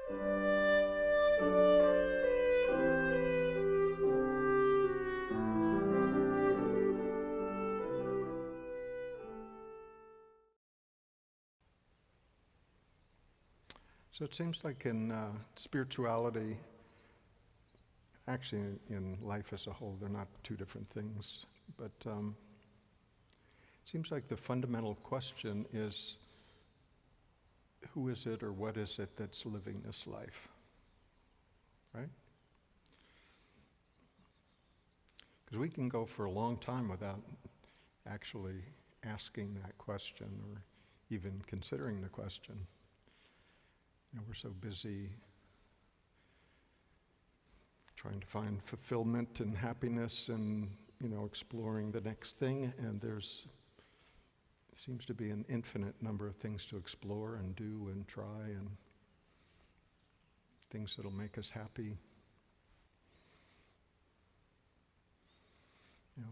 So it seems like in spirituality, actually in life as a whole, they're not two different things, but it seems like the fundamental question is, who is it or what is it that's living this life, right? Because we can go for a long time without actually asking that question or even considering the question. You know, we're so busy trying to find fulfillment and happiness and, exploring the next thing, and seems to be an infinite number of things to explore and do and try, and things that'll make us happy.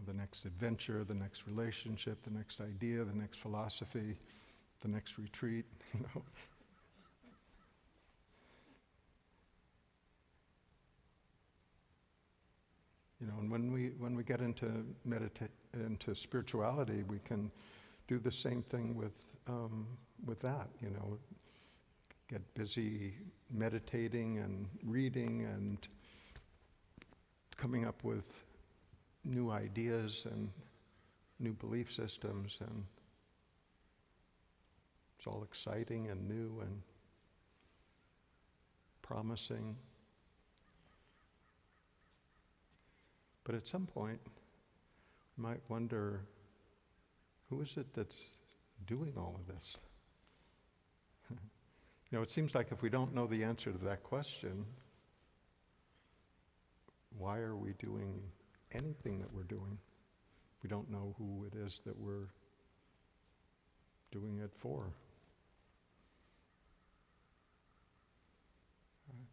The next adventure, the next relationship, the next idea, the next philosophy, the next retreat, and when we get into spirituality, we can do the same thing with that. Get busy meditating and reading and coming up with new ideas and new belief systems, and it's all exciting and new and promising. But at some point, you might wonder, who is it that's doing all of this? It seems like if we don't know the answer to that question, why are we doing anything that we're doing? We don't know who it is that we're doing it for.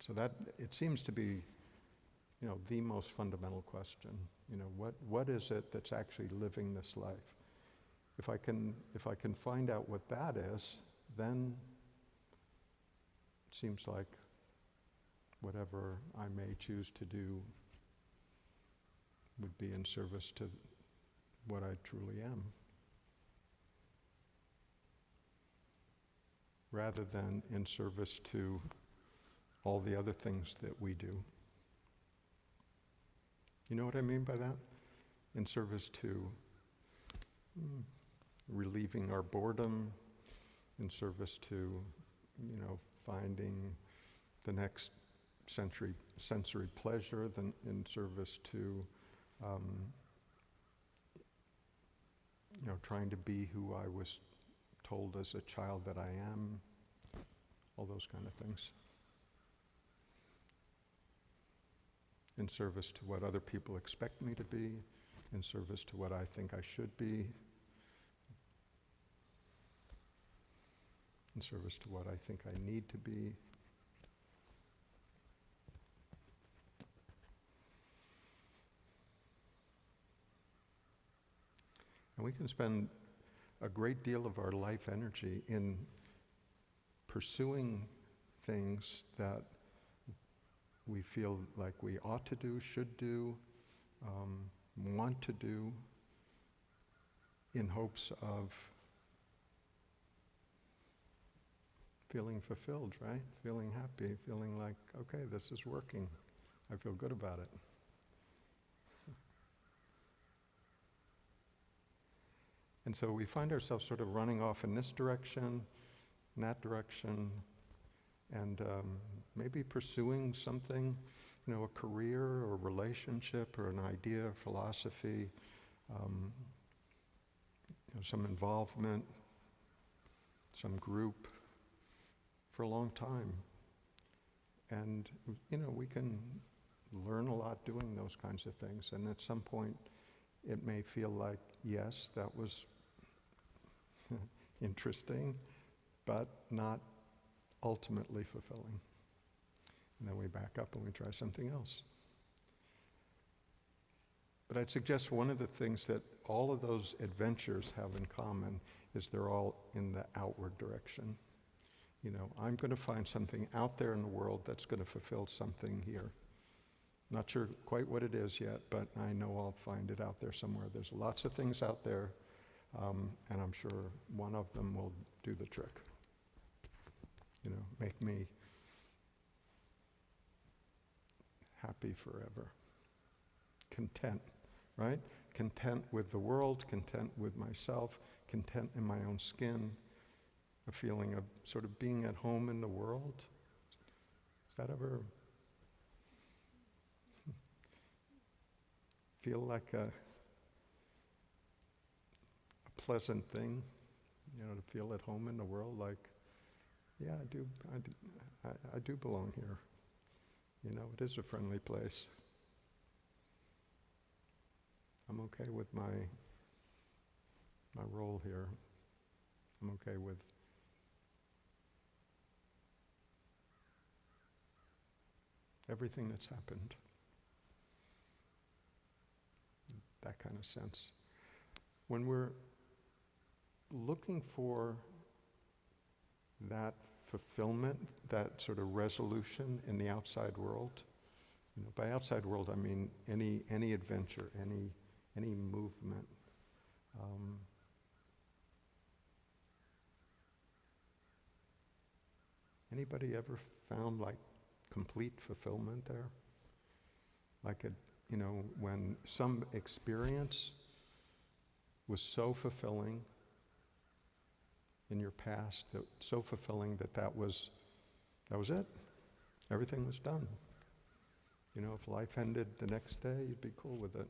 So that, it seems to be the most fundamental question. What is it that's actually living this life? If I can find out what that is, then it seems like whatever I may choose to do would be in service to what I truly am, rather than in service to all the other things that we do. You know what I mean by that? In service to relieving our boredom, in service to, finding the next sensory pleasure, then in service to, trying to be who I was told as a child that I am, all those kind of things. In service to what other people expect me to be, in service to what I think I should be, in service to what I think I need to be. And we can spend a great deal of our life energy in pursuing things that we feel like we ought to do, should do, want to do, in hopes of feeling fulfilled, right? Feeling happy, feeling like, okay, this is working. I feel good about it. And so we find ourselves sort of running off in this direction, in that direction, and maybe pursuing something, a career or relationship or an idea, philosophy, some involvement, some group for a long time. And, we can learn a lot doing those kinds of things. And at some point, it may feel like, yes, that was interesting, but not ultimately fulfilling. And then we back up and we try something else. But I'd suggest one of the things that all of those adventures have in common is they're all in the outward direction. I'm going to find something out there in the world that's going to fulfill something here. Not sure quite what it is yet, but I know I'll find it out there somewhere. There's lots of things out there, and I'm sure one of them will do the trick. Make me happy forever. Content, right? Content with the world, content with myself, content in my own skin, a feeling of sort of being at home in the world. Does that ever feel like a pleasant thing, to feel at home in the world? Like, yeah, I do belong here. It is a friendly place. I'm okay with my role here. I'm okay with everything that's happened. That kind of sense. When we're looking for that fulfillment, that sort of resolution in the outside world, by outside world I mean any adventure, any movement. Anybody ever found like complete fulfillment there? Like when some experience was so fulfilling in your past, so fulfilling that was it. Everything was done. If life ended the next day, you'd be cool with it.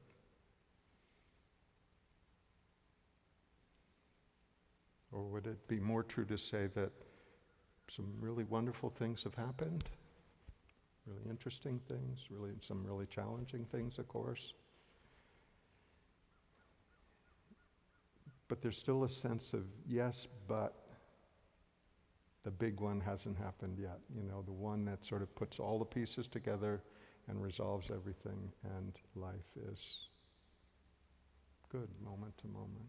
Or would it be more true to say that some really wonderful things have happened? Really interesting things, some really challenging things, of course. But there's still a sense of, yes, but the big one hasn't happened yet. The one that sort of puts all the pieces together and resolves everything, and life is good moment to moment.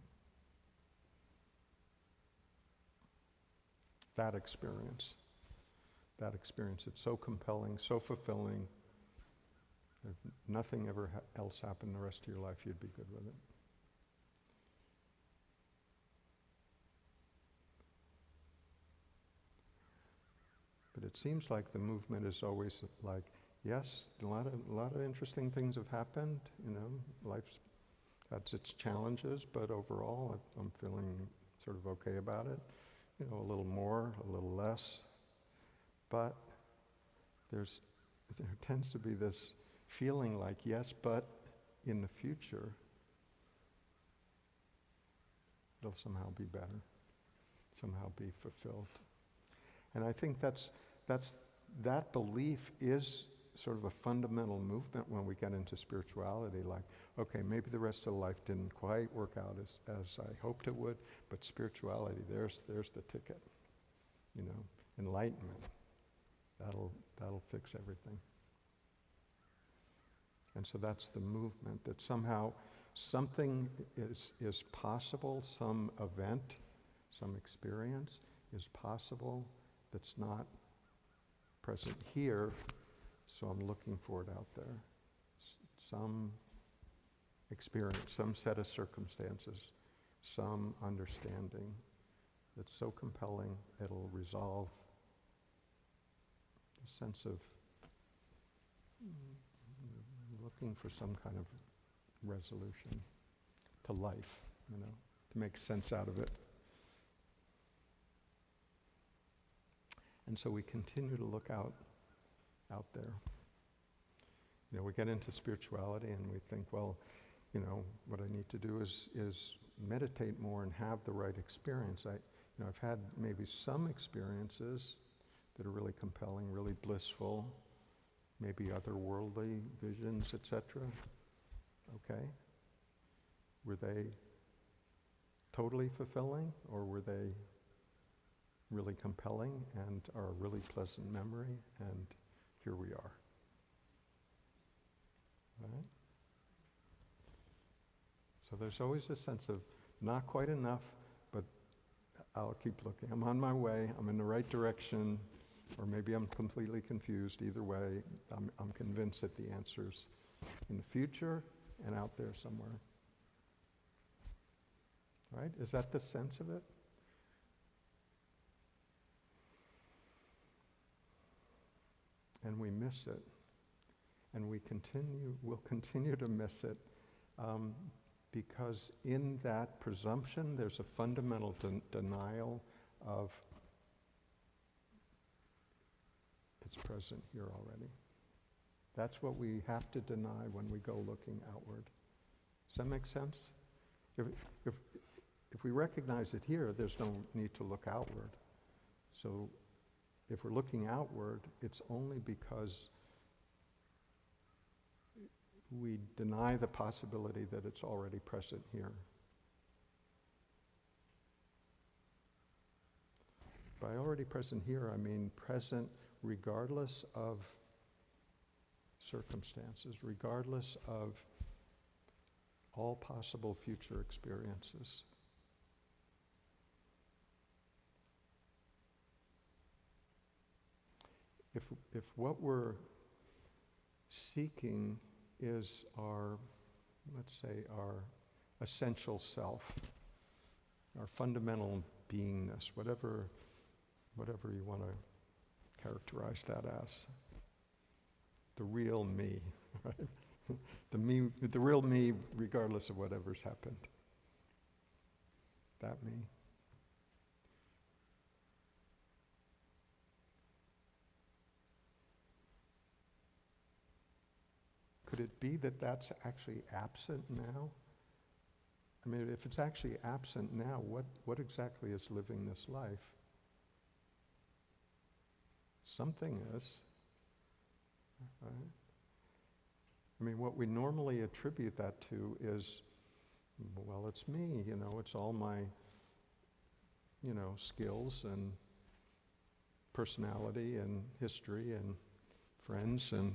That experience, it's so compelling, so fulfilling. If nothing ever else happened the rest of your life, you'd be good with it. But it seems like the movement is always like, yes, a lot of interesting things have happened. Life's had its challenges, but overall, I'm feeling sort of okay about it. A little more, a little less. But there tends to be this feeling like, yes, but in the future, it'll somehow be better, somehow be fulfilled. And I think that belief is sort of a fundamental movement when we get into spirituality. Like, okay, maybe the rest of life didn't quite work out as I hoped it would, but spirituality, there's the ticket. Enlightenment. That'll fix everything. And so that's the movement, that somehow something is possible, some event, some experience is possible that's not present here, so I'm looking for it out there. Some experience, some set of circumstances, some understanding that's so compelling it'll resolve a sense of looking for some kind of resolution to life, to make sense out of it. And so we continue to look out there. We get into spirituality and we think, well, what I need to do is meditate more and have the right experience. I've had maybe some experiences that are really compelling, really blissful, maybe otherworldly visions, etc. Okay. Were they totally fulfilling, or were they really compelling and are a really pleasant memory? And here we are. Right? So there's always a sense of not quite enough, but I'll keep looking. I'm on my way. I'm in the right direction. Or maybe I'm completely confused. Either way, I'm convinced that the answer's in the future and out there somewhere. Right? Is that the sense of it? And we miss it. And we'll continue to miss it because in that presumption there's a fundamental denial of it's present here already. That's what we have to deny when we go looking outward. Does that make sense? If we recognize it here, there's no need to look outward. So if we're looking outward, it's only because we deny the possibility that it's already present here. By already present here, I mean present regardless of circumstances, regardless of all possible future experiences. If what we're seeking is our, let's say, our essential self, our fundamental beingness, whatever you want to characterize that as, the real me, right? The real me, regardless of whatever's happened. That me. Could it be that that's actually absent now? I mean, if it's actually absent now, what exactly is living this life? Something is, right? I mean, what we normally attribute that to is, well, it's me, it's all my, skills and personality and history and friends and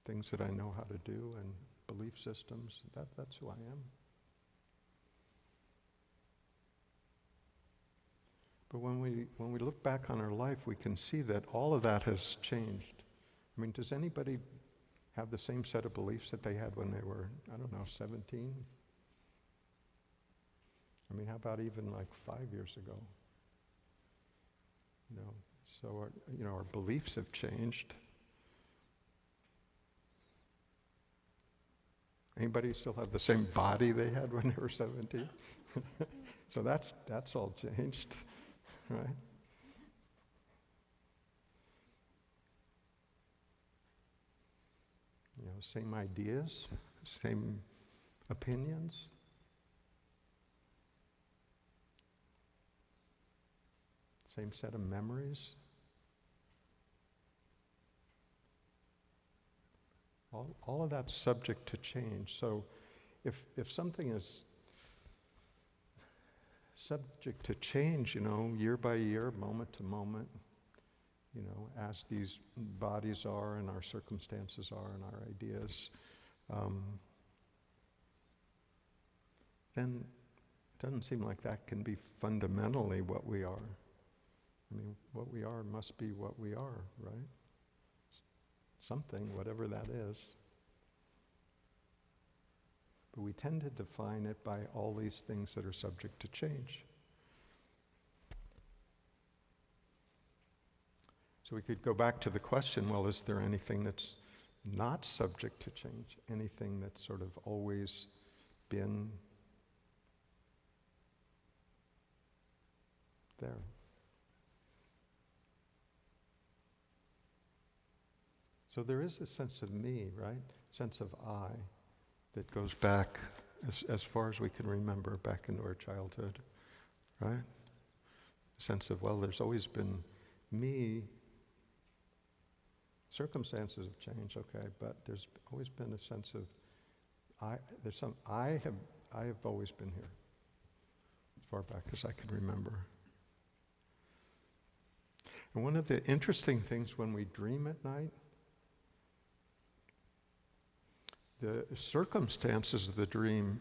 things that I know how to do and belief systems. That's who I am. But when we look back on our life, we can see that all of that has changed. I mean, does anybody have the same set of beliefs that they had when they were, 17? I mean, how about even like 5 years ago? So our beliefs have changed. Anybody still have the same body they had when they were 17? So that's all changed, right? Same ideas, same opinions. Same set of memories. All of that's subject to change. So if something is subject to change, year by year, moment to moment, as these bodies are and our circumstances are and our ideas, then it doesn't seem like that can be fundamentally what we are. I mean, what we are must be what we are, right? Something, whatever that is. But we tend to define it by all these things that are subject to change. So we could go back to the question, well, is there anything that's not subject to change? Anything that's sort of always been there? So there is a sense of me, right? Sense of I that goes back as far as we can remember, back into our childhood, right? A sense of, well, there's always been me. Circumstances have changed, okay, but there's always been a sense of I have always been here, as far back as I can remember. And one of the interesting things when we dream at night, the circumstances of the dream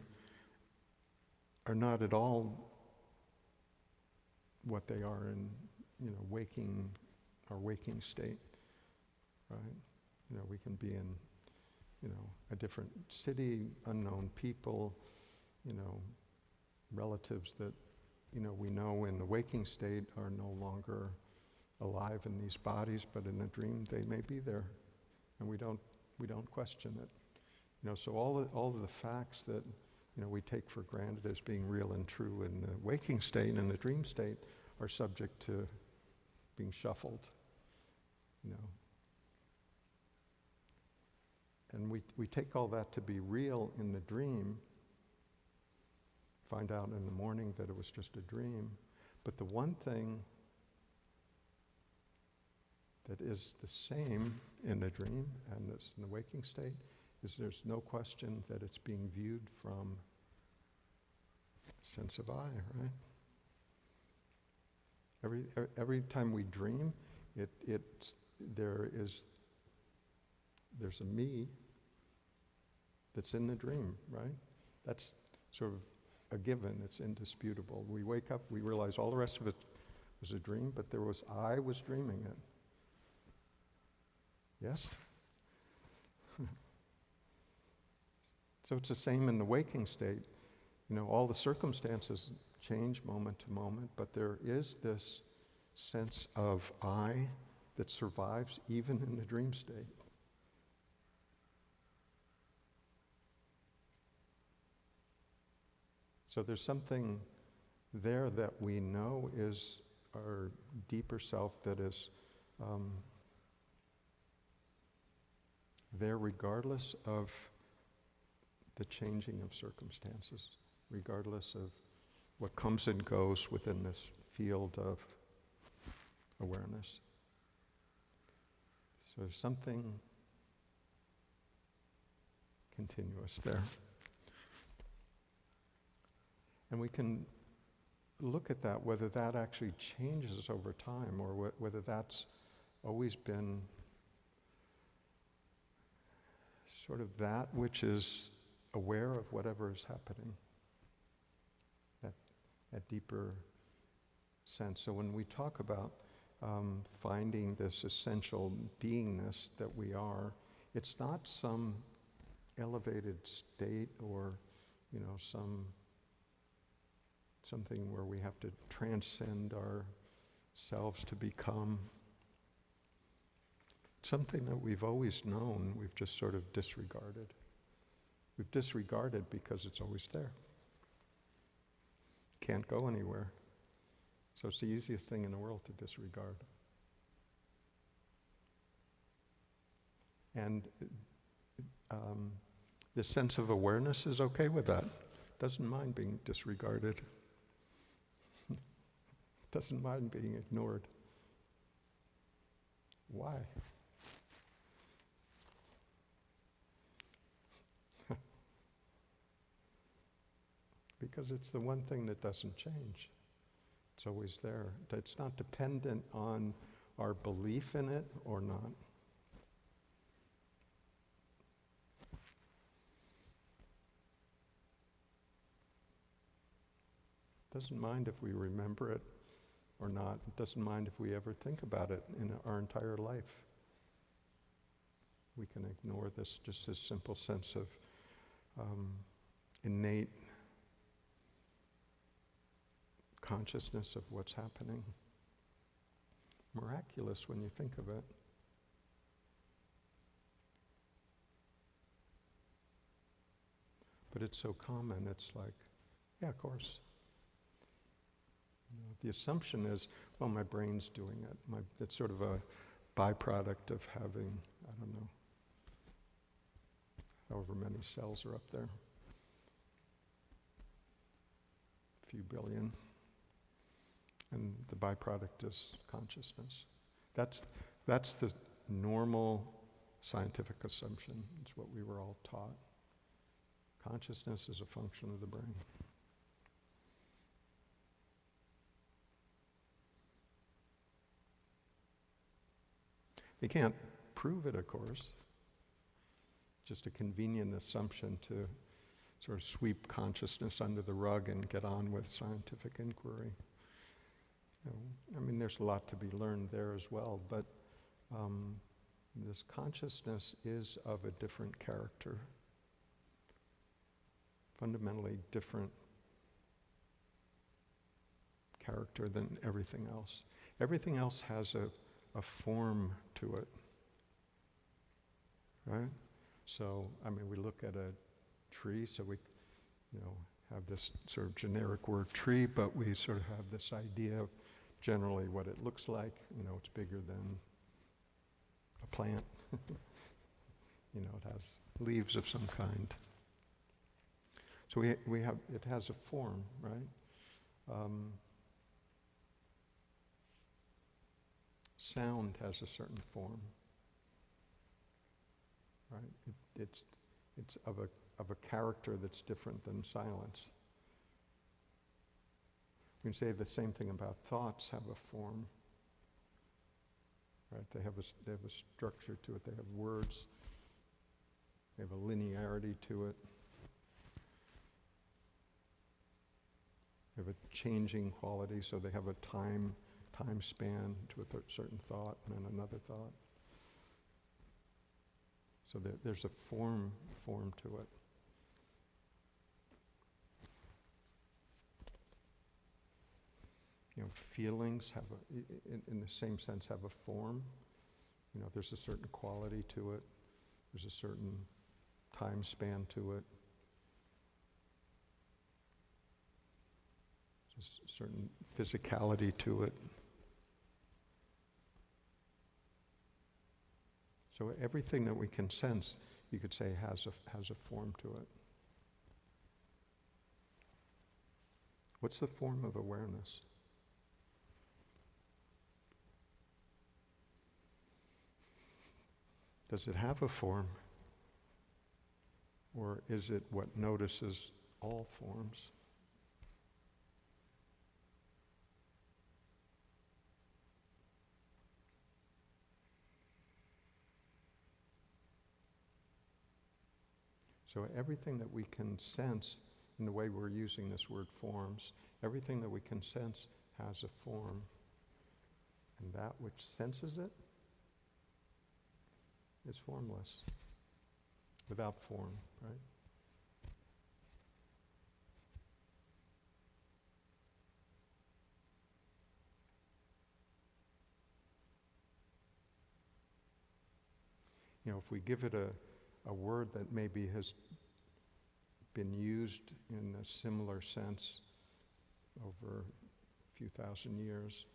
are not at all what they are in, waking, our waking state, right? We can be in, a different city, unknown people, relatives that, we know in the waking state are no longer alive in these bodies, but in a dream they may be there, and we don't question it. So all of the facts that we take for granted as being real and true in the waking state and the dream state are subject to being shuffled. And we take all that to be real in the dream, find out in the morning that it was just a dream. But the one thing that is the same in the dream and this in the waking state is there's no question that it's being viewed from sense of I, right? Every time we dream, there's a me that's in the dream, right? That's sort of a given, it's indisputable. We wake up, we realize all the rest of it was a dream, but I was dreaming it. Yes? So it's the same in the waking state. All the circumstances change moment to moment, but there is this sense of I that survives even in the dream state. So there's something there that we know is our deeper self that is there regardless of the changing of circumstances, regardless of what comes and goes within this field of awareness. So there's something continuous there. And we can look at that, whether that actually changes over time or whether that's always been sort of that which is aware of whatever is happening, that deeper sense. So when we talk about finding this essential beingness that we are, it's not some elevated state or, something where we have to transcend ourselves to become something that we've always known, we've just sort of disregarded. We've disregarded because it's always there. Can't go anywhere. So it's the easiest thing in the world to disregard. And the sense of awareness is okay with that. Doesn't mind being disregarded. Doesn't mind being ignored. Why? Because it's the one thing that doesn't change. It's always there. It's not dependent on our belief in it or not. Doesn't mind if we remember it or not. It doesn't mind if we ever think about it in our entire life. We can ignore this simple sense of innate consciousness of what's happening. Miraculous when you think of it. But it's so common, it's like, yeah, of course. The assumption is, well, my brain's doing it. It's sort of a byproduct of having, I don't know, however many cells are up there. A few billion. And the byproduct is consciousness. That's the normal scientific assumption. It's what we were all taught. Consciousness is a function of the brain. You can't prove it, of course. Just a convenient assumption to sort of sweep consciousness under the rug and get on with scientific inquiry. I mean, there's a lot to be learned there as well, but this consciousness is of a different character, fundamentally different character than everything else. Everything else has a form to it, right? So, I mean, we look at a tree, so we, have this sort of generic word tree, but we sort of have this idea of generally what it looks like. It's bigger than a plant. It has leaves of some kind. So we have, it has a form, right? Sound has a certain form, right? It's of a character that's different than silence. We can say the same thing about thoughts have a form, right? They have a structure to it. They have words. They have a linearity to it. They have a changing quality, so they have a time span to a certain thought and then another thought. So there's a form to it. Feelings have in the same sense, have a form. There's a certain quality to it. There's a certain time span to it. There's a certain physicality to it. So everything that we can sense, you could say, has a form to it. What's the form of awareness? Does it have a form? Or is it what notices all forms? So everything that we can sense in the way we're using this word forms, everything that we can sense has a form. And that which senses it is formless, without form, right? If we give it a word that maybe has been used in a similar sense over a few thousand years,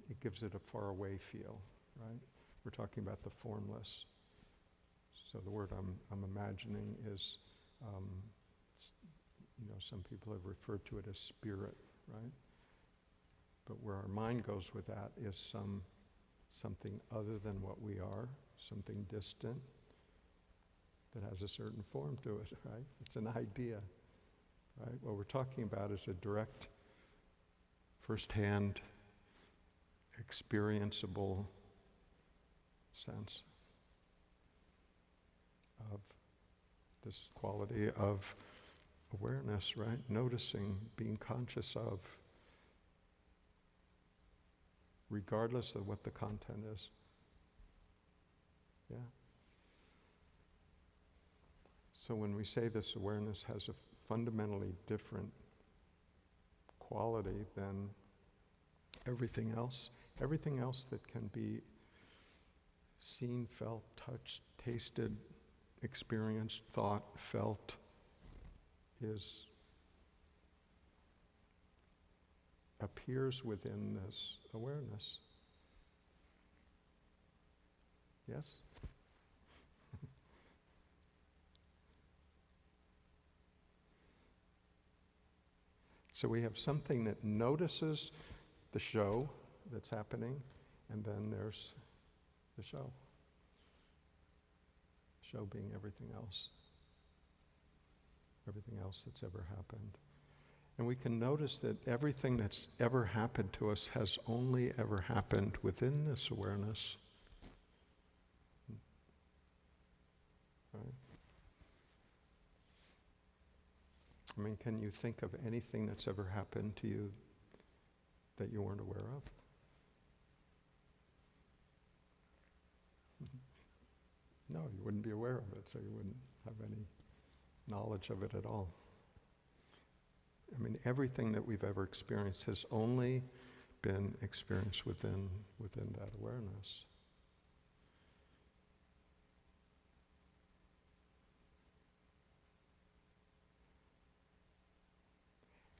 it gives it a faraway feel, right? We're talking about the formless. So the word I'm imagining is, some people have referred to it as spirit, right? But where our mind goes with that is something other than what we are, something distant that has a certain form to it, right? It's an idea, right? What we're talking about is a direct, first-hand, experienceable sense of this quality of awareness, right? Noticing, being conscious of, regardless of what the content is. Yeah. So when we say this awareness has a fundamentally different quality than everything else that can be seen, felt, touched, tasted, experienced, thought, felt, appears within this awareness. Yes? So we have something that notices the show that's happening, and then there's the show. Show being everything else that's ever happened. And we can notice that everything that's ever happened to us has only ever happened within this awareness. Right? I mean, can you think of anything that's ever happened to you that you weren't aware of? No, you wouldn't be aware of it, so you wouldn't have any knowledge of it at all. I mean, everything that we've ever experienced has only been experienced within that awareness.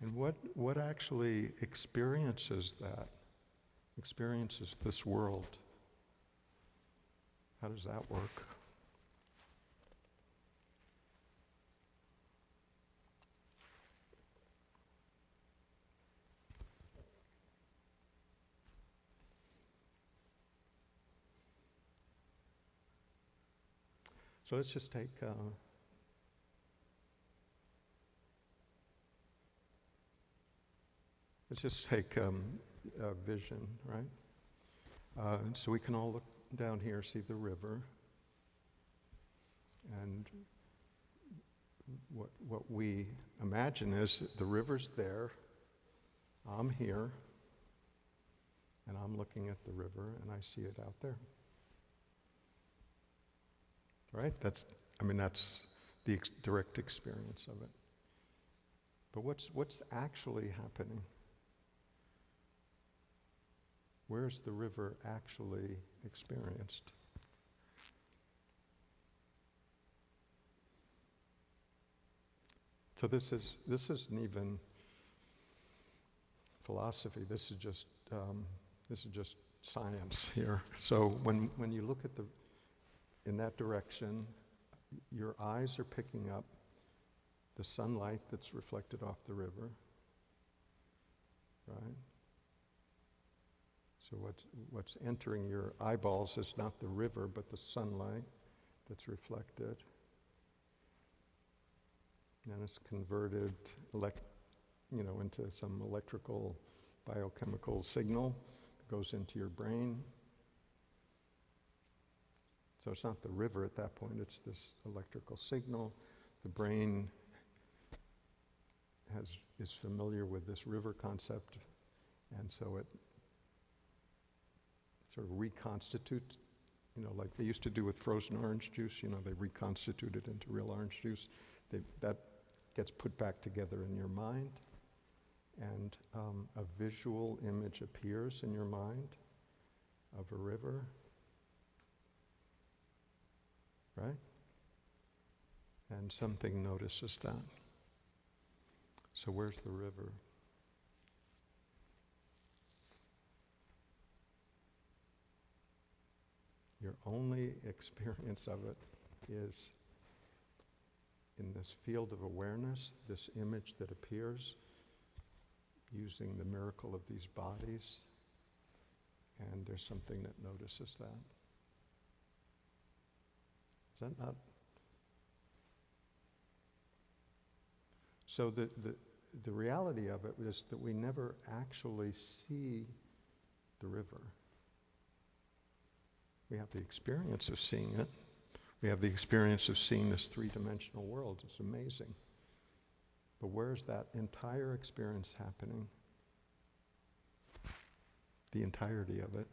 And what actually experiences that? Experiences this world? How does that work? So let's just take vision, right? So we can all look down here, see the river, and what we imagine is that the river's there, I'm here, and I'm looking at the river, and I see it out there. Right? That's the direct experience of it. But what's actually happening? Where's the river actually experienced? So this isn't even philosophy. This is just science here. So when you look at in that direction, your eyes are picking up the sunlight that's reflected off the river, right? So what's entering your eyeballs is not the river, but the sunlight that's reflected. And it's converted into some electrical, biochemical signal that goes into your brain. So it's not the river at that point, it's this electrical signal. The brain is familiar with this river concept, and so it sort of reconstitutes, like they used to do with frozen orange juice, they reconstitute it into real orange juice. That gets put back together in your mind, and a visual image appears in your mind of a river. Right? And something notices that. So where's the river? Your only experience of it is in this field of awareness, this image that appears using the miracle of these bodies, and there's something that notices that. Is that not? So the reality of it is that we never actually see the river. We have the experience of seeing it. We have the experience of seeing this three-dimensional world. It's amazing. But where's that entire experience happening? The entirety of it.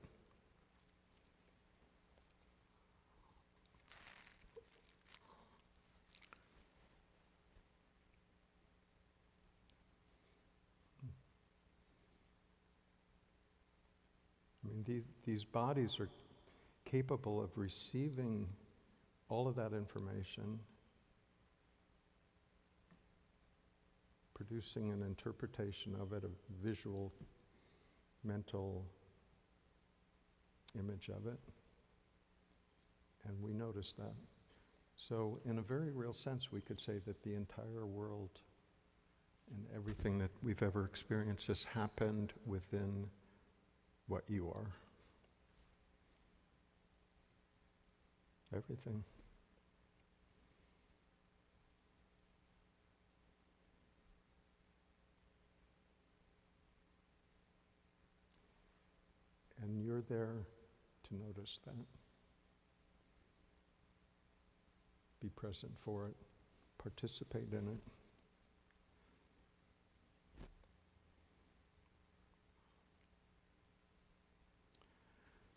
These bodies are capable of receiving all of that information, producing an interpretation of it, a visual, mental image of it, and we notice that. So in a very real sense, we could say that the entire world and everything that we've ever experienced has happened within what you are. Everything. And you're there to notice that. Be present for it. Participate in it.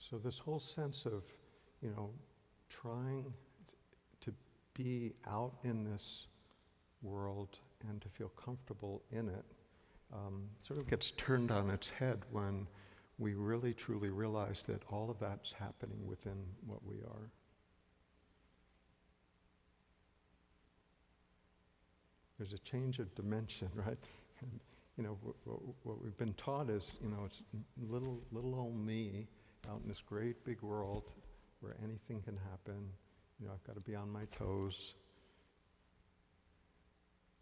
So this whole sense of, trying to be out in this world and to feel comfortable in it sort of gets turned on its head when we really truly realize that all of that's happening within what we are. There's a change of dimension, right? And, what we've been taught is, it's little old me out in this great big world where anything can happen. I've got to be on my toes.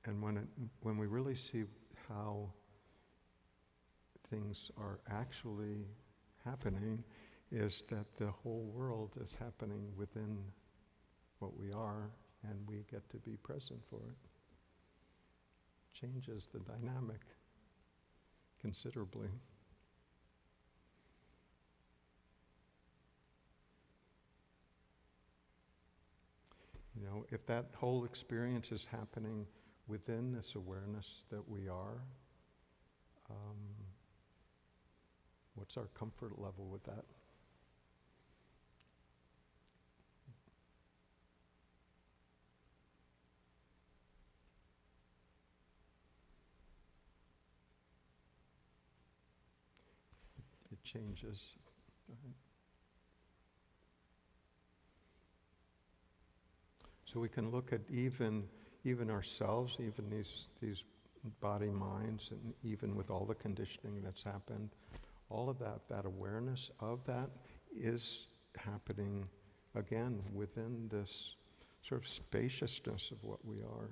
And when we really see how things are actually happening, is that the whole world is happening within what we are, and we get to be present for it. Changes the dynamic considerably. If that whole experience is happening within this awareness that we are, what's our comfort level with that? It changes. Right? So we can look at even ourselves, even these body minds, and even with all the conditioning that's happened, all of that awareness of that is happening again within this sort of spaciousness of what we are.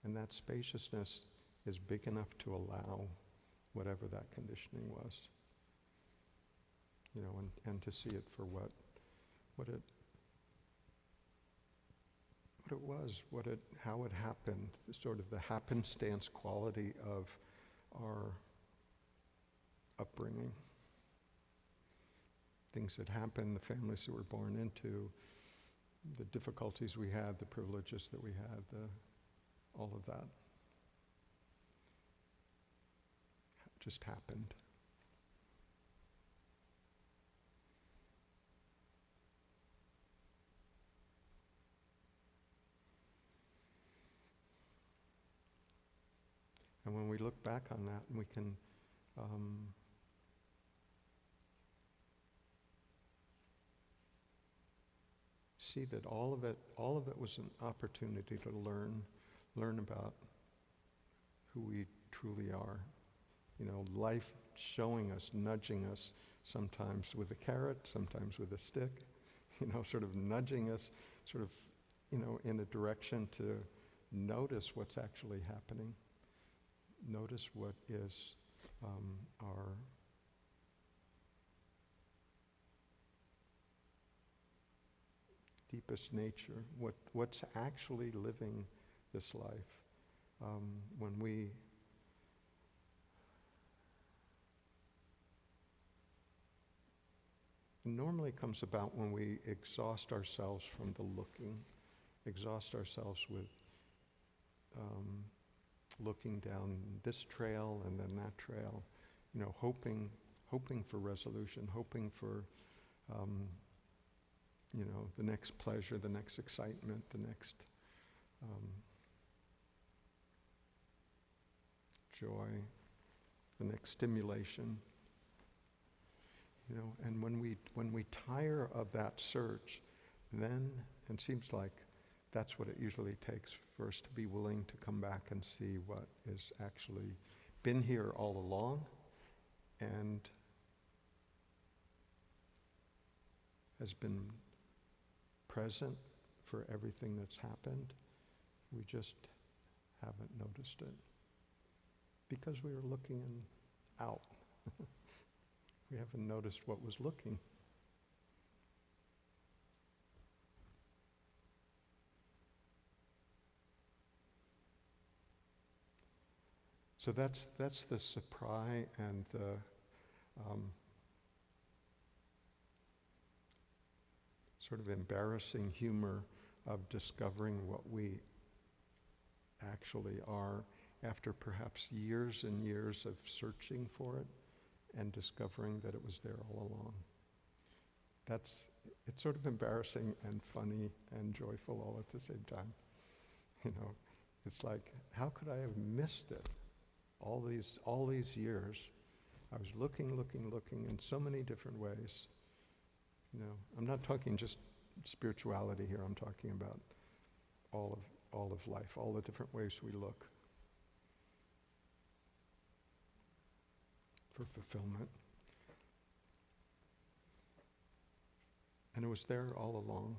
And that spaciousness is big enough to allow whatever that conditioning was. And to see it for what it was, how it happened, sort of the happenstance quality of our upbringing. Things that happened, the families that we're born into, the difficulties we had, the privileges that we had, all of that just happened. And when we look back on that, we can see that all of it was an opportunity to learn about who we truly are. Life showing us, nudging us, sometimes with a carrot, sometimes with a stick, sort of nudging us, sort of, in a direction to notice what's actually happening. Notice what is our deepest nature, what's actually living this life. It normally comes about when we exhaust ourselves from the looking, exhaust ourselves with looking down this trail and then that trail, hoping for resolution, hoping for, the next pleasure, the next excitement, the next joy, the next stimulation. And when we tire of that search, then it seems like that's what it usually takes for us to be willing to come back and see what has actually been here all along and has been present for everything that's happened. We just haven't noticed it because we were looking out. We haven't noticed what was looking. So that's the surprise and the sort of embarrassing humor of discovering what we actually are after perhaps years and years of searching for it and discovering that it was there all along. It's sort of embarrassing and funny and joyful all at the same time. It's like, how could I have missed it all these years? I was looking in so many different ways. I'm not talking just spirituality here. I'm talking about all of life, all the different ways we look for fulfillment. And it was there all along.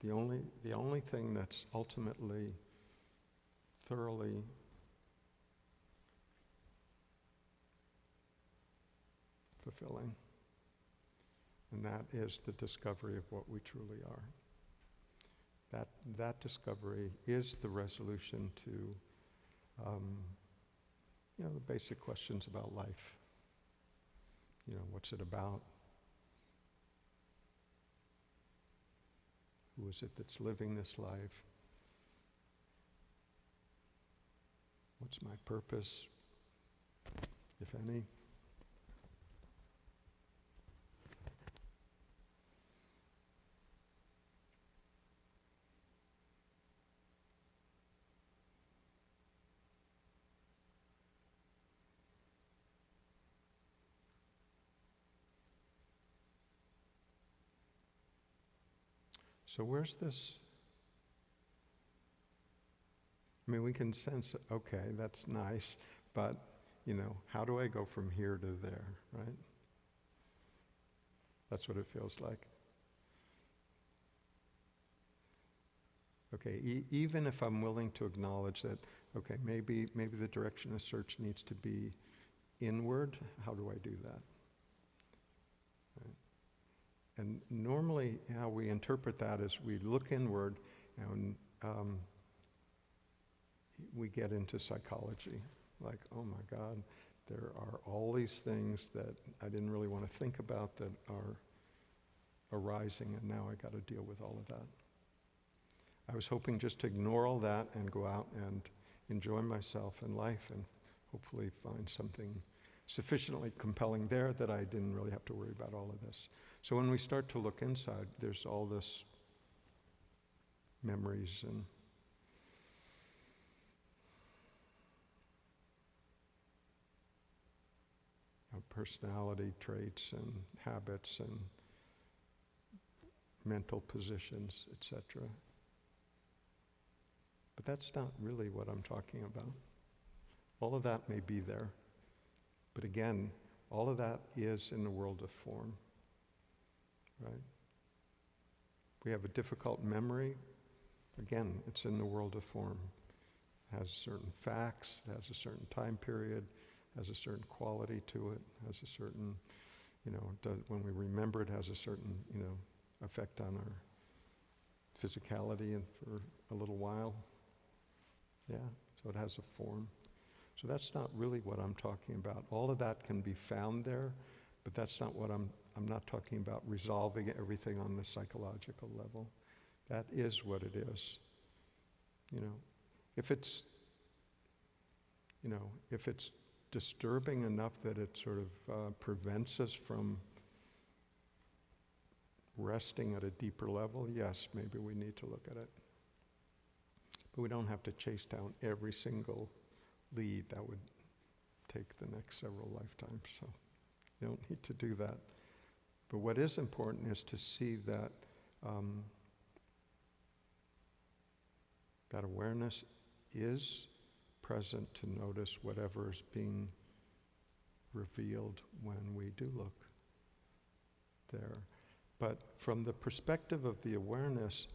The only thing that's ultimately, thoroughly fulfilling, and that is the discovery of what we truly are. That discovery is the resolution to the basic questions about life. What's it about? Who is it that's living this life? What's my purpose, if any? So where's this? We can sense, okay, that's nice, but, how do I go from here to there, right? That's what it feels like. Okay, even if I'm willing to acknowledge that, okay, maybe the direction of search needs to be inward, how do I do that? Right? And normally how we interpret that is we look inward and we get into psychology. Like, oh my God, there are all these things that I didn't really want to think about that are arising, and now I got to deal with all of that. I was hoping just to ignore all that and go out and enjoy myself and life and hopefully find something sufficiently compelling there that I didn't really have to worry about all of this. So when we start to look inside, there's all this memories and personality traits and habits and mental positions, etc. But that's not really what I'm talking about. All of that may be there, but again, all of that is in the world of form, right? We have a difficult memory. Again, it's in the world of form. It has certain facts, it has a certain time period, has a certain quality to it, has a certain, when we remember it, has a certain, effect on our physicality and for a little while. Yeah, so it has a form. So that's not really what I'm talking about. All of that can be found there, but that's not what I'm not talking about resolving everything on the psychological level. That is what it is. If it's disturbing enough that it sort of prevents us from resting at a deeper level, yes, maybe we need to look at it. But we don't have to chase down every single lead. That would take the next several lifetimes, so you don't need to do that. But what is important is to see that that awareness is present to notice whatever is being revealed when we do look there. But from the perspective of the awareness,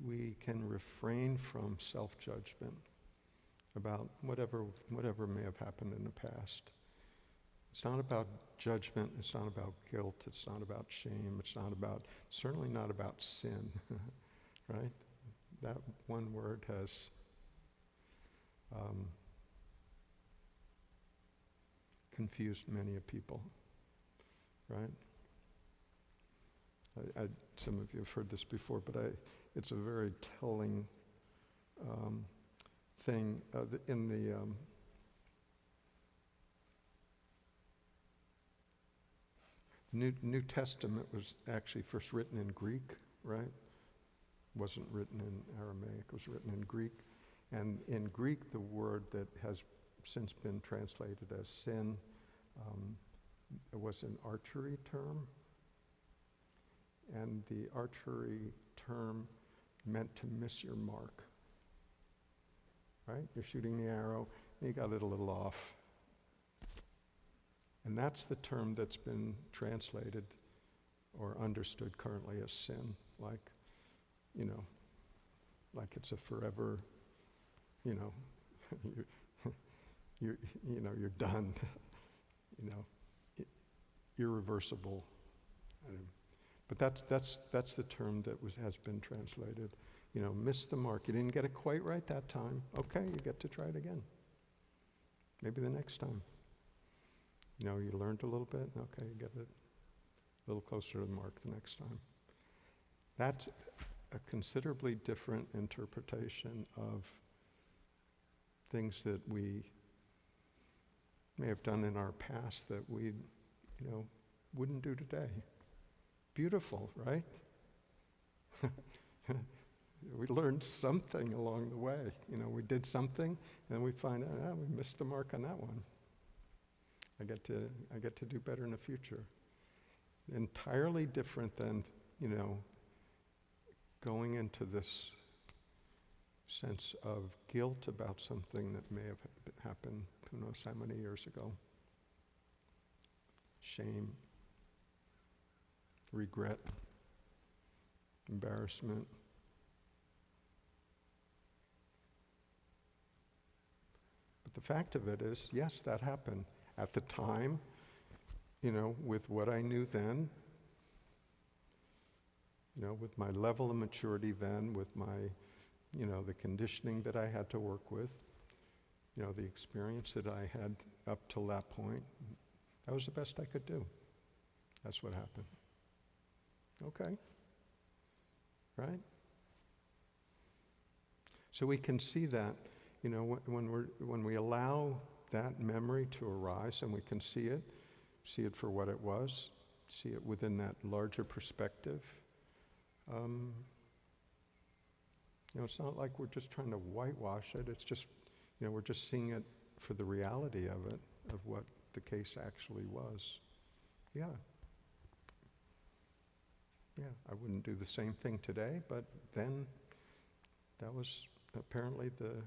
we can refrain from self-judgment about whatever may have happened in the past. It's not about judgment, it's not about guilt, it's not about shame, certainly not about sin, right? That one word has confused many a people, right? Some of you have heard this before, but it's a very telling thing in the New Testament was actually first written in Greek, right? Wasn't written in Aramaic, it was written in Greek. And in Greek, the word that has since been translated as sin was an archery term. And the archery term meant to miss your mark, right? You're shooting the arrow, and you got it a little off. And that's the term that's been translated or understood currently as sin, like, like it's a forever, you're done, irreversible. But that's the term that has been translated. Missed the mark. You didn't get it quite right that time. Okay, you get to try it again. Maybe the next time. You learned a little bit. Okay, you get it a little closer to the mark the next time. That's a considerably different interpretation of things that we may have done in our past that we, wouldn't do today. Beautiful, right? We learned something along the way. We did something, and we find out we missed the mark on that one. I get to do better in the future. Entirely different than, going into this sense of guilt about something that may have happened who knows how many years ago. Shame, regret, embarrassment. But the fact of it is, yes, that happened. At the time, with what I knew then, with my level of maturity then, with my, the conditioning that I had to work with, the experience that I had up till that point, that was the best I could do. That's what happened. Okay. Right? So we can see that, when we allow that memory to arise and we can see it for what it was, see it within that larger perspective. It's not like we're just trying to whitewash it, it's just, we're just seeing it for the reality of it, of what the case actually was. Yeah, I wouldn't do the same thing today, but then that was apparently the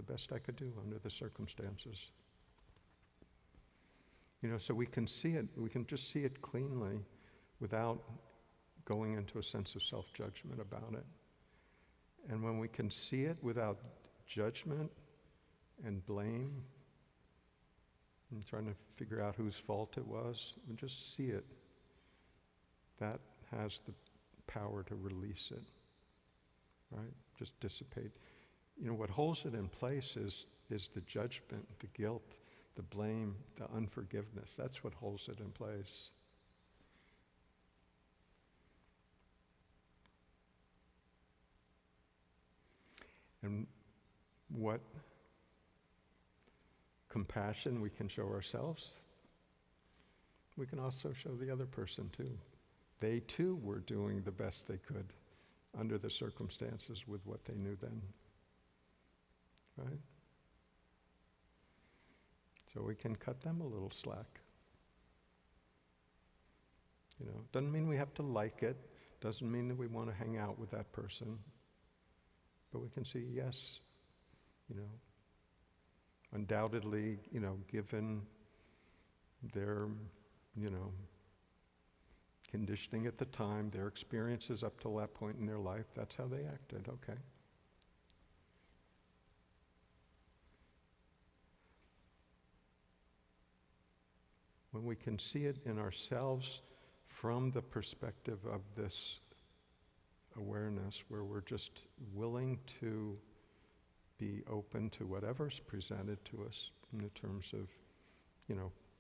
best I could do under the circumstances. So we can see it, we can just see it cleanly without going into a sense of self-judgment about it. And when we can see it without judgment and blame, and trying to figure out whose fault it was, and just see it, that has the power to release it, right? Just dissipate. What holds it in place is the judgment, the guilt, the blame, the unforgiveness. That's what holds it in place. And what compassion we can show ourselves, we can also show the other person too. They too were doing the best they could under the circumstances with what they knew then. Right? So we can cut them a little slack. Doesn't mean we have to like it, doesn't mean that we want to hang out with that person. But we can see, yes, undoubtedly, given their, conditioning at the time, their experiences up till that point in their life, that's how they acted, okay. When we can see it in ourselves from the perspective of this awareness, where we're just willing to be open to whatever's presented to us in terms of,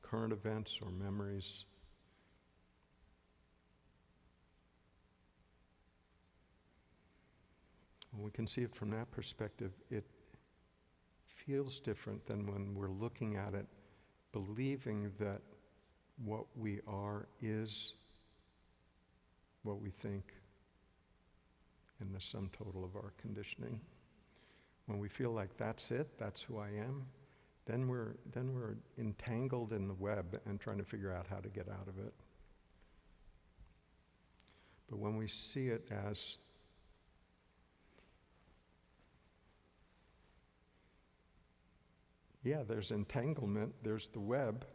current events or memories. when we can see it from that perspective, it feels different than when we're looking at it, believing that what we are is what we think in the sum total of our conditioning. When we feel like that's it, that's who I am, then we're entangled in the web and trying to figure out how to get out of it. But when we see it as yeah, there's entanglement, there's the web,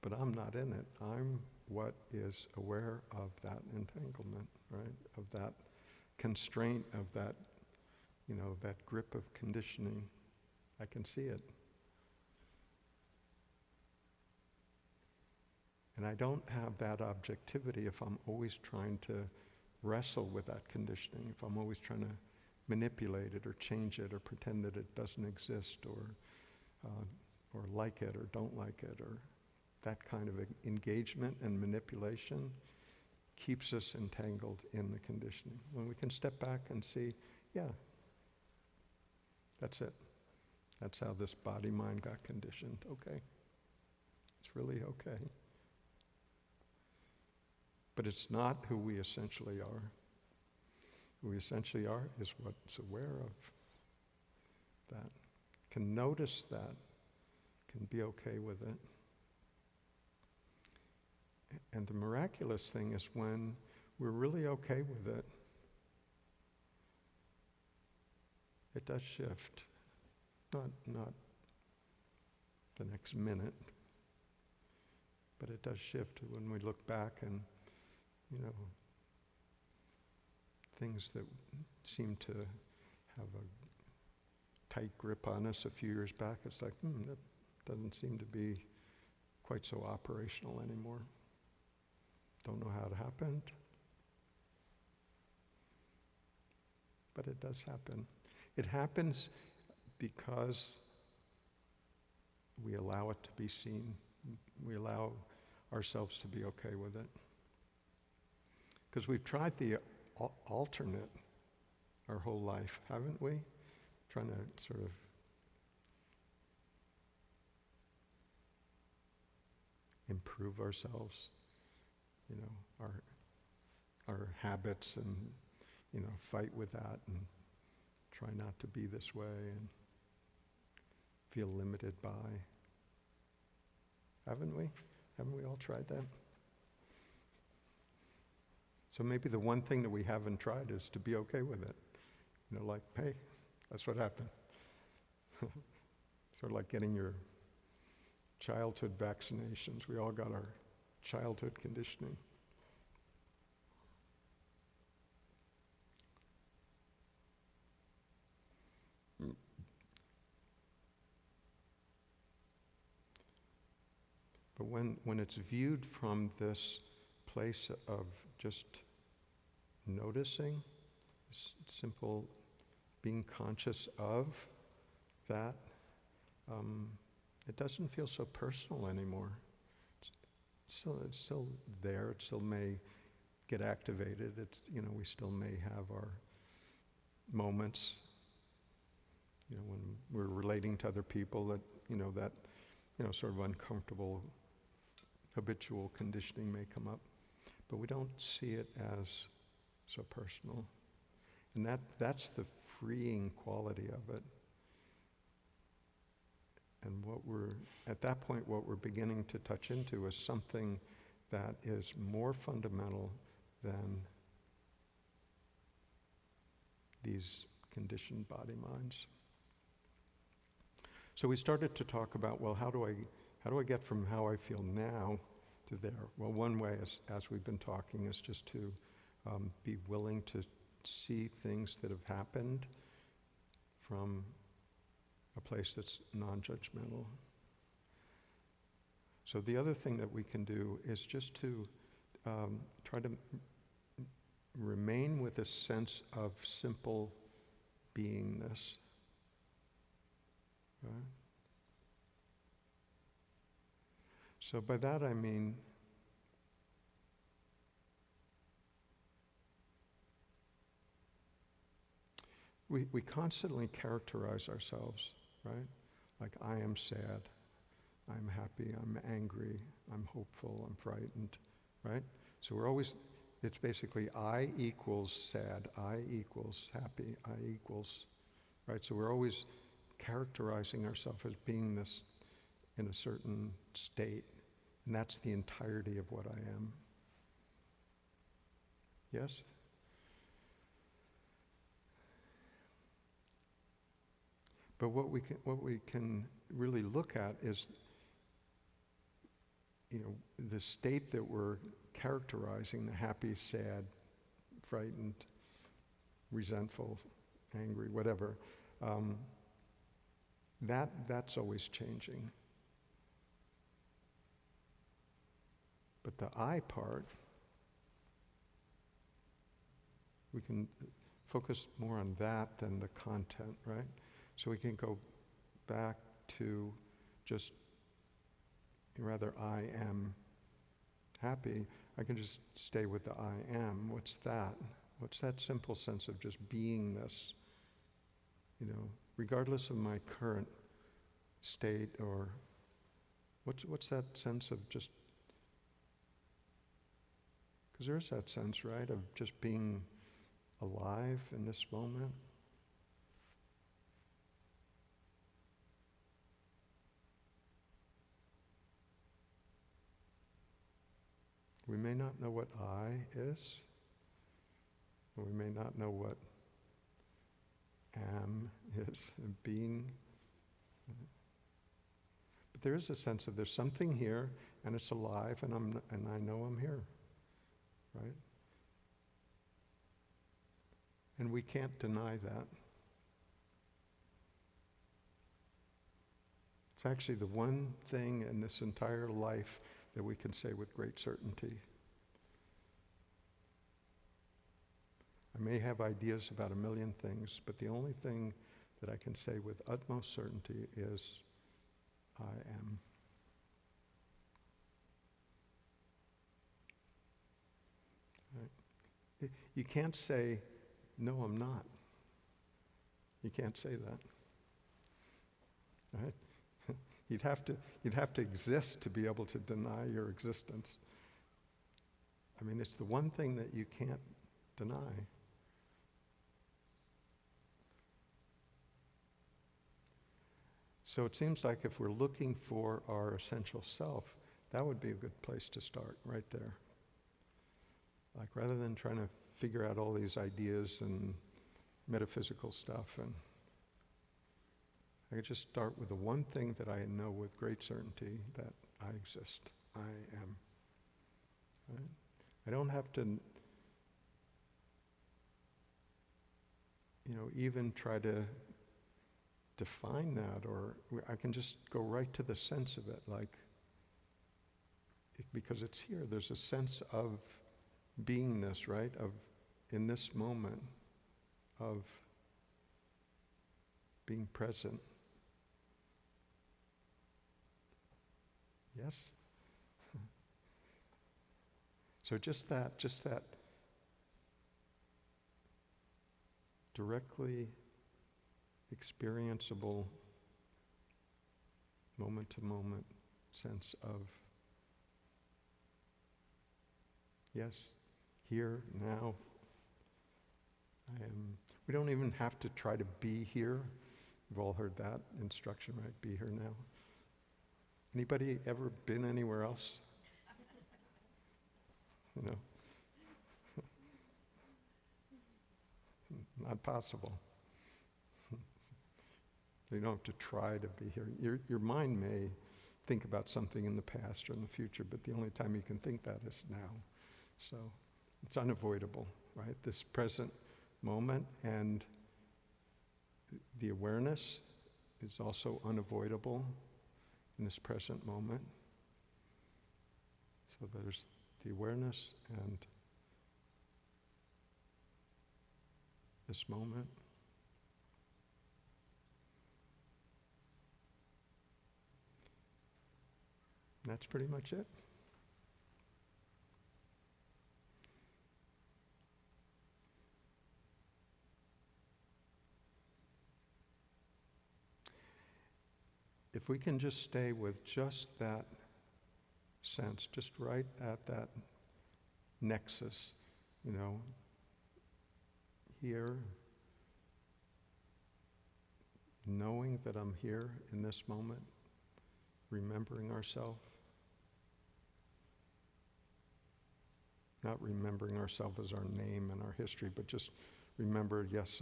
but I'm not in it. I'm what is aware of that entanglement, right? Of that constraint, of that, that grip of conditioning. I can see it. And I don't have that objectivity if I'm always trying to wrestle with that conditioning, if I'm always trying to manipulate it or change it or pretend that it doesn't exist or like it or don't like it, or that kind of engagement and manipulation keeps us entangled in the conditioning. When we can step back and see, yeah, that's it. That's how this body-mind got conditioned. Okay. It's really okay. But it's not who we essentially are. Who we essentially are is what's aware of that, can notice that, can be okay with it. And the miraculous thing is when we're really okay with it, it does shift. Not the next minute, but it does shift when we look back and, things that seem to have a tight grip on us a few years back, it's like, that doesn't seem to be quite so operational anymore. Don't know how it happened, but it does happen. It happens because we allow it to be seen. We allow ourselves to be okay with it. Because we've tried the alternate our whole life, haven't we? Trying to sort of improve ourselves, our habits, and fight with that and try not to be this way and feel limited by. Haven't we? Haven't we all tried that? So maybe the one thing that we haven't tried is to be okay with it. Like, hey, that's what happened. Sort of like getting your childhood vaccinations. We all got our childhood conditioning. But when it's viewed from this place of just noticing, simple being conscious of that, it doesn't feel so personal anymore. It's still there. It still may get activated. We still may have our moments, when we're relating to other people that, sort of uncomfortable habitual conditioning may come up. But we don't see it as so personal. And that's the freeing quality of it. And at that point, what we're beginning to touch into is something that is more fundamental than these conditioned body minds. So we started to talk about, well, how do I get from how I feel now to there? Well, one way, as we've been talking, is just to be willing to see things that have happened from a place that's non-judgmental. So the other thing that we can do is just to try to remain with a sense of simple beingness. Right? So by that I mean we constantly characterize ourselves, right? Like, I am sad, I'm happy, I'm angry, I'm hopeful, I'm frightened, right? So we're always, it's basically I equals sad, I equals happy, I equals, right? So we're always characterizing ourselves as being this in a certain state, and that's the entirety of what I am. Yes? But what we can really look at is, the state that we're characterizing, the happy, sad, frightened, resentful, angry, whatever, that's always changing. But the I part, we can focus more on that than the content, right? So we can go back to just, rather I am happy, I can just stay with the I am. What's that? What's that simple sense of just beingness? Regardless of my current state, or what's that sense of just, because there is that sense, right, of just being alive in this moment. We may not know what I is, or we may not know what am is, being. But there is a sense of there's something here, and it's alive, and I know I'm here, right? And we can't deny that. It's actually the one thing in this entire life that we can say with great certainty. I may have ideas about a million things, but the only thing that I can say with utmost certainty is I am. Right? You can't say, no, I'm not. You can't say that. Right? You'd have to exist to be able to deny your existence. I mean, it's the one thing that you can't deny. So it seems like if we're looking for our essential self, that would be a good place to start, right there. Like, rather than trying to figure out all these ideas and metaphysical stuff, and I could just start with the one thing that I know with great certainty, that I exist, I am. Right? I don't have to, even try to define that, or I can just go right to the sense of it, because it's here. There's a sense of beingness, right? Of, in this moment, of being present. Yes? So just that directly experienceable moment-to-moment sense of, yes, here, now, I am. We don't even have to try to be here. We've all heard that instruction, right? Be here now. Anybody ever been anywhere else? Not possible. You don't have to try to be here. Your mind may think about something in the past or in the future, but the only time you can think that is now. So it's unavoidable, right? This present moment, and the awareness is also unavoidable in this present moment. So there's the awareness and this moment. That's pretty much it. if we can just stay with just that sense, just right at that nexus, here, knowing that I'm here in this moment, remembering ourselves, not remembering ourselves as our name and our history, but just remember, yes,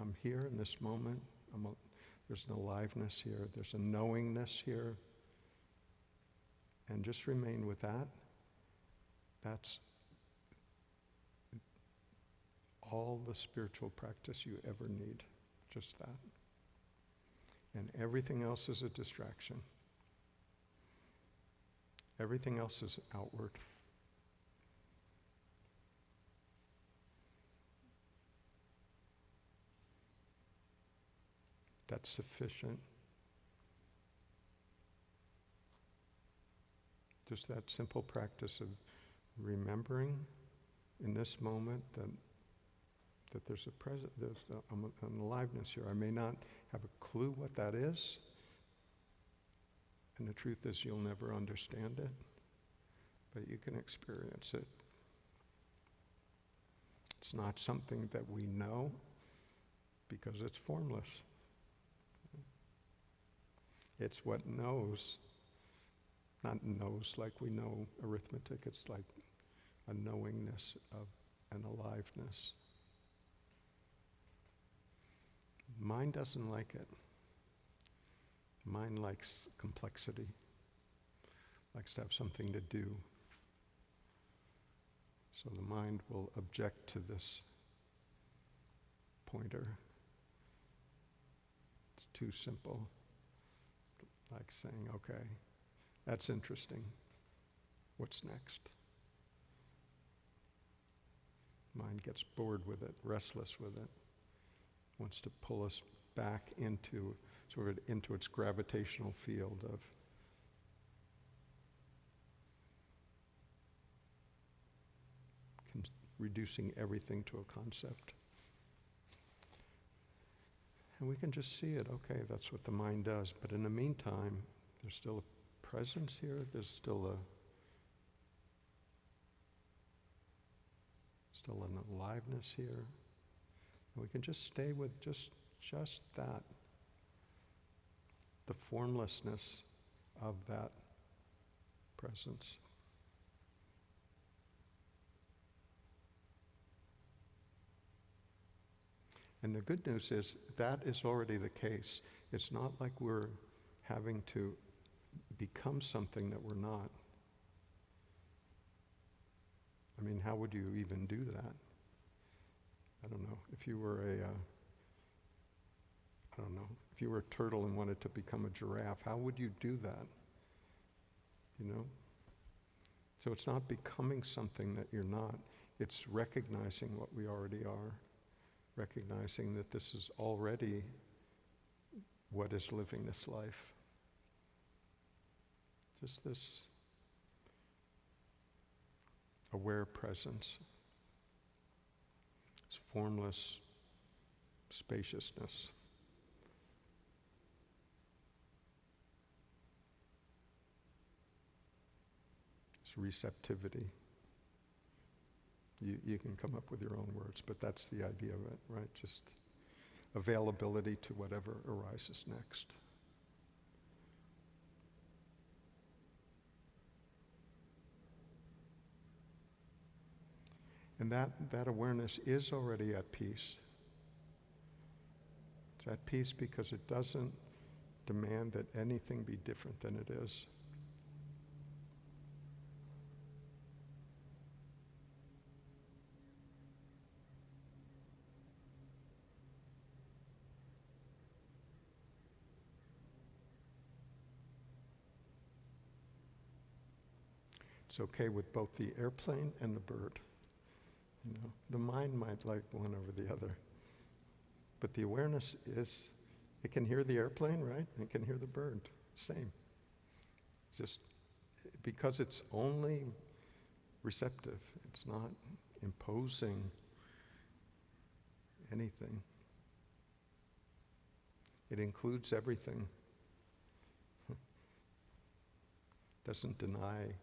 I'm here in this moment. There's an aliveness here. There's a knowingness here. And just remain with that. That's all the spiritual practice you ever need. Just that. And everything else is a distraction. Everything else is outward. That's sufficient. Just that simple practice of remembering in this moment that there's an aliveness here. I may not have a clue what that is, and the truth is you'll never understand it, but you can experience it. It's not something that we know because it's formless. It's what knows, not knows like we know arithmetic, it's like a knowingness of an aliveness. Mind doesn't like it. Mind likes complexity, likes to have something to do. So the mind will object to this pointer. It's too simple. Like saying, okay, that's interesting. What's next? Mind gets bored with it, restless with it, wants to pull us back into its gravitational field of reducing everything to a concept. And we can just see it, okay, that's what the mind does. But in the meantime, there's still a presence here, there's still an aliveness here. And we can just stay with just that, the formlessness of that presence. And the good news is that is already the case. It's not like we're having to become something that we're not. I mean, how would you even do that? I don't know. If you were a turtle and wanted to become a giraffe, how would you do that? So it's not becoming something that you're not. It's recognizing what we already are. Recognizing that this is already what is living this life. Just this aware presence, this formless spaciousness. This receptivity. You can come up with your own words, but that's the idea of it, right? Just availability to whatever arises next. And that awareness is already at peace. It's at peace because it doesn't demand that anything be different than it is. It's okay with both the airplane and the bird. The mind might like one over the other. But the awareness is, it can hear the airplane, right? It can hear the bird. Same. It's just because it's only receptive. It's not imposing anything. It includes everything. doesn't deny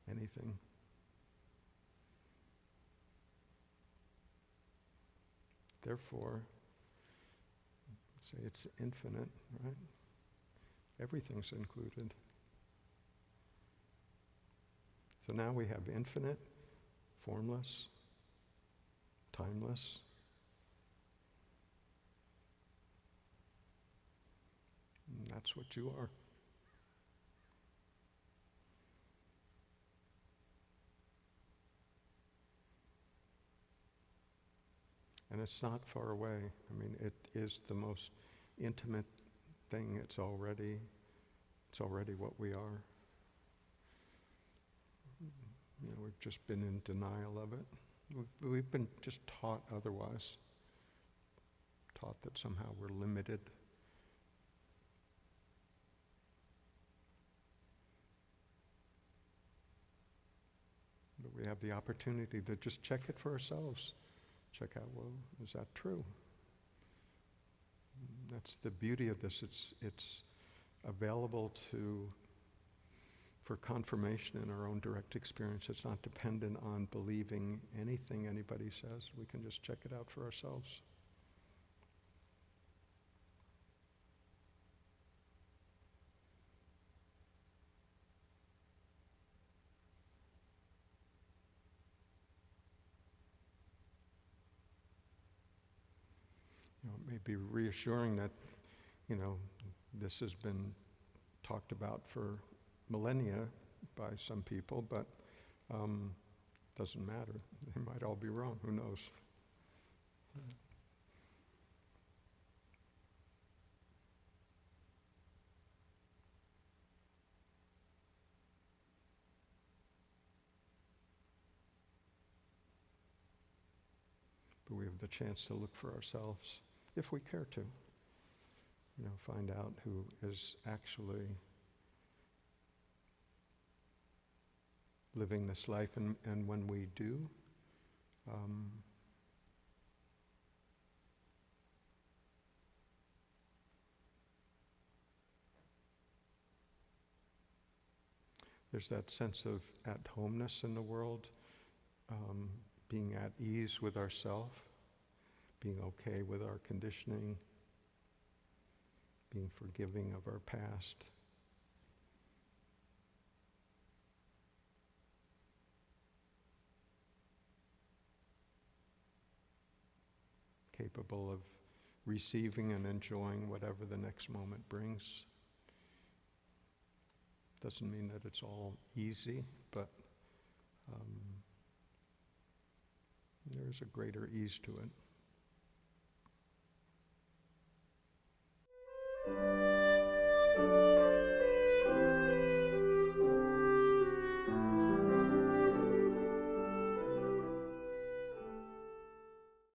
anything. Therefore, say it's infinite, right? Everything's included. So now we have infinite, formless, timeless. And that's what you are. And it's not far away. I mean, it is the most intimate thing. It's already what we are. You know, we've just been in denial of it. We've been just taught otherwise. Taught that somehow we're limited. But we have the opportunity to just check it for ourselves. Check out, well, is that true? That's the beauty of this. It's available for confirmation in our own direct experience. It's not dependent on believing anything anybody says. We can just check it out for ourselves. You know, it may be reassuring that, you know, this has been talked about for millennia by some people, but doesn't matter. They might all be wrong, who knows? But we have the chance to look for ourselves, if we care to. You know, find out who is actually living this life, and when we do, there's that sense of at-homeness in the world, being at ease with ourself, being okay with our conditioning, being forgiving of our past. Capable of receiving and enjoying whatever the next moment brings. Doesn't mean that it's all easy, but there is a greater ease to it.